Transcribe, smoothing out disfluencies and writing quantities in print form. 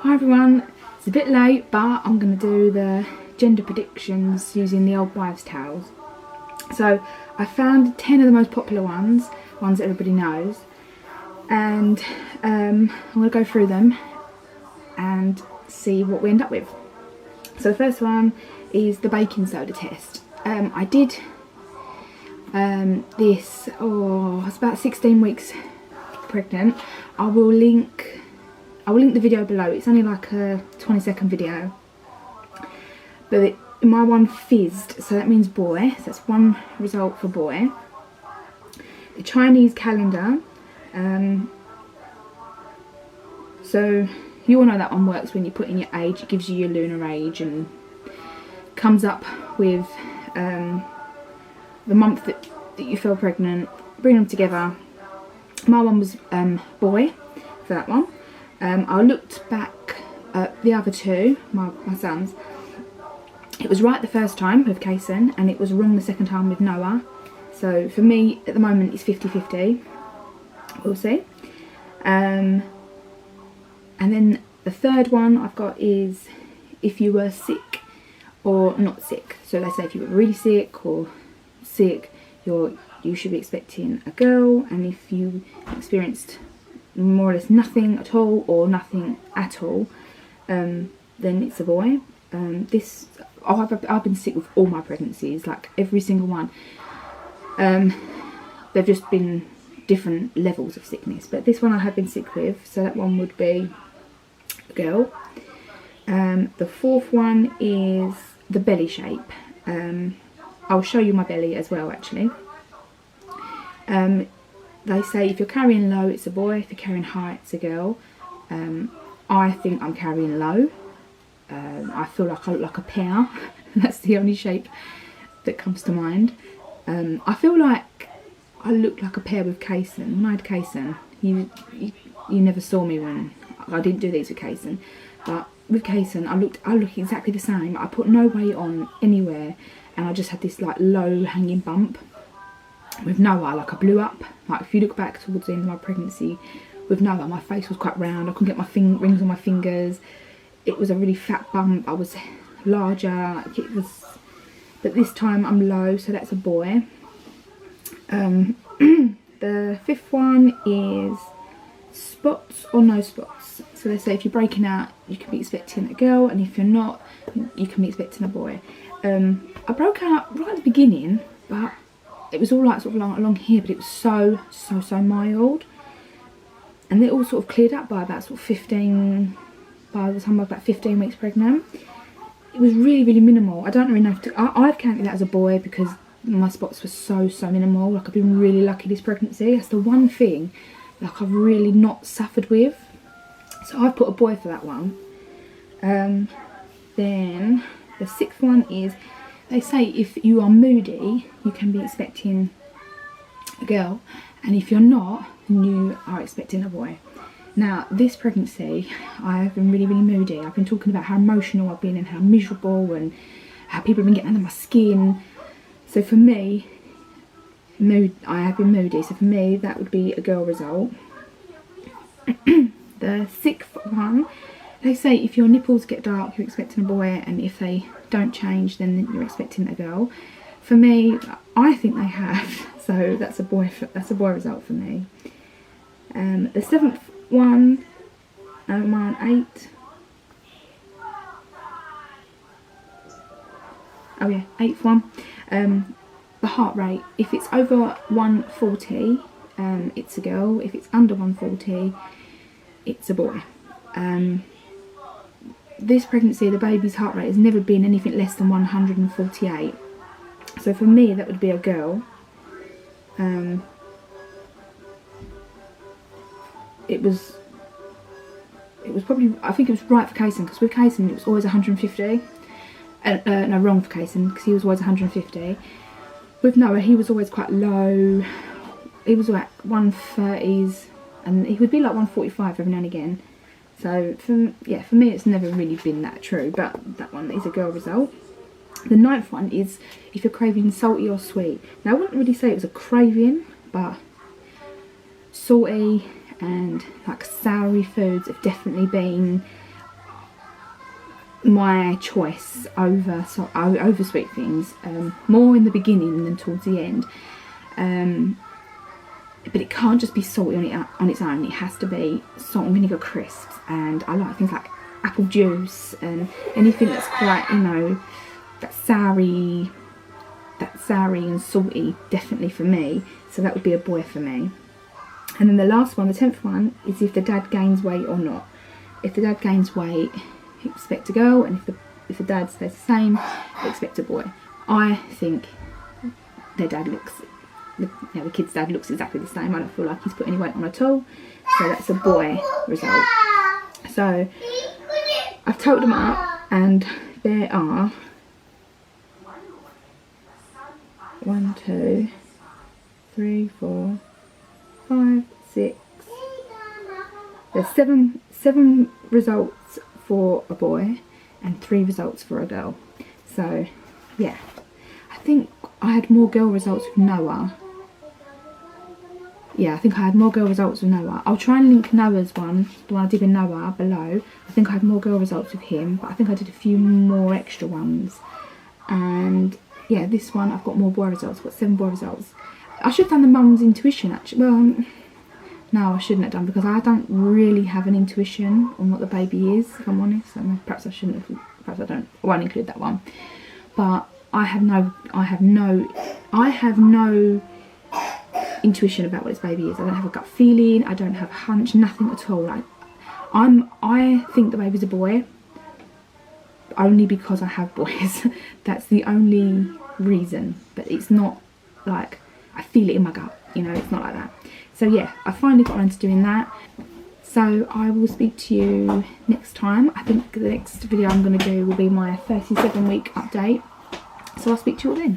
Hi everyone, it's a bit late but I'm going to do the gender predictions using the old wives' tales. So I found 10 of the most popular ones that everybody knows, and I'm going to go through them and see what we end up with. So the first one is the baking soda test. I did this, I was about 16 weeks pregnant. I will link the video below. It's only like a 20-second video, but my one fizzed, so that means boy, so that's one result for boy. The Chinese calendar, so you all know that one works when you put in your age. It gives you your lunar age and comes up with the month that you feel pregnant. Bring them together. My one was boy for that one. I looked back at the other two, my sons. It was right the first time with Kaysan and it was wrong the second time with Noah. So for me at the moment it's 50-50. We'll see. And then the third one I've got is if you were sick or not sick. So let's say if you were really sick or sick, you should be expecting a girl, and if you experienced more or less nothing at all or nothing at all, then it's a boy. I've been sick with all my pregnancies, like every single one. They've just been different levels of sickness, but this one I have been sick with, so that one would be a girl. The fourth one is the belly shape. I'll show you my belly as well actually. They say if you're carrying low it's a boy, if you're carrying high it's a girl. I think I'm carrying low. I feel like I look like a pear. That's the only shape that comes to mind. I feel like I look like a pear with Kaysan. When I had Kaysan, you never saw me when I didn't do these with Kaysan, but with Kaysan I look exactly the same. I put no weight on anywhere and I just had this like low hanging bump. With Noah, like I blew up. Like if you look back towards the end of my pregnancy with Noah, my face was quite round. I couldn't get my rings on my fingers. It was a really fat bump. I was larger. Like it was, but this time I'm low, so that's a boy. The fifth one is spots or no spots. So they say if you're breaking out, you can be expecting a girl, and if you're not, you can be expecting a boy. I broke out right at the beginning, but it was all like sort of along here, but it was so mild, and it all sort of cleared up by about sort of 15. By the time I was about 15 weeks pregnant, it was really minimal. I don't really know if I've counted that as a boy because my spots were so minimal. Like I've been really lucky this pregnancy. That's the one thing like I've really not suffered with. So I've put a boy for that one. Then the sixth one is, they say if you are moody, you can be expecting a girl, and if you're not, then you are expecting a boy. Now, this pregnancy, I have been really moody. I've been talking about how emotional I've been and how miserable and how people have been getting under my skin. So for me, I have been moody. So for me, that would be a girl result. The sixth one, they say if your nipples get dark, you're expecting a boy, and if they don't change, then you're expecting a girl. For me, I think they have, so that's a boy result for me. The seventh one, am I on 8? Oh yeah, 8th one. The heart rate, if it's over 140, it's a girl. If it's under 140, it's a boy. This pregnancy, the baby's heart rate has never been anything less than 148. So for me, that would be a girl. It was probably, I think it was right for Kaysan, because with Kaysan it was always 150. No, wrong for Kaysan, because he was always 150. With Noah, he was always quite low. He was like 130s, and he would be like 145 every now and again. So for me it's never really been that true, but that one is a girl result. The 9th one is if you're craving salty or sweet. Now I wouldn't really say it was a craving, but salty and like soury foods have definitely been my choice over sweet things, more in the beginning than towards the end. But it can't just be salty on its own. It has to be salt and vinegar crisps, and I like things like apple juice and anything that's quite, you know, that's soury and salty, definitely for me. So that would be a boy for me. And then the last one, the 10th one, is if the dad gains weight or not. If the dad gains weight, expect a girl, and if the dad stays the same, expect a boy. I think their dad looks, the kid's dad looks exactly the same. I don't feel like he's put any weight on at all, so that's a boy result. So I've totaled them up, and there are 1, 2, 3, 4, 5, 6. There's seven results for a boy and 3 results for a girl. So yeah, I think I had more girl results with Noah. Yeah, I think I had more girl results with Noah. I'll try and link Noah's one, the one I did with Noah, below. I think I had more girl results with him, but I think I did a few more extra ones. And yeah, this one I've got more boy results. I've got 7 boy results. I should have done the mum's intuition actually. Well, no, I shouldn't have done, because I don't really have an intuition on what the baby is, if I'm honest. So perhaps I shouldn't have. Perhaps I won't include that one. But I have no intuition about what this baby is. I don't have a gut feeling. I don't have a hunch. Nothing at all. Like, I think the baby's a boy, only because I have boys. That's the only reason. But it's not like I feel it in my gut. You know, it's not like that. So yeah, I finally got around to doing that. So I will speak to you next time. I think the next video I'm going to do will be my 37-week update. So I'll speak to you all then.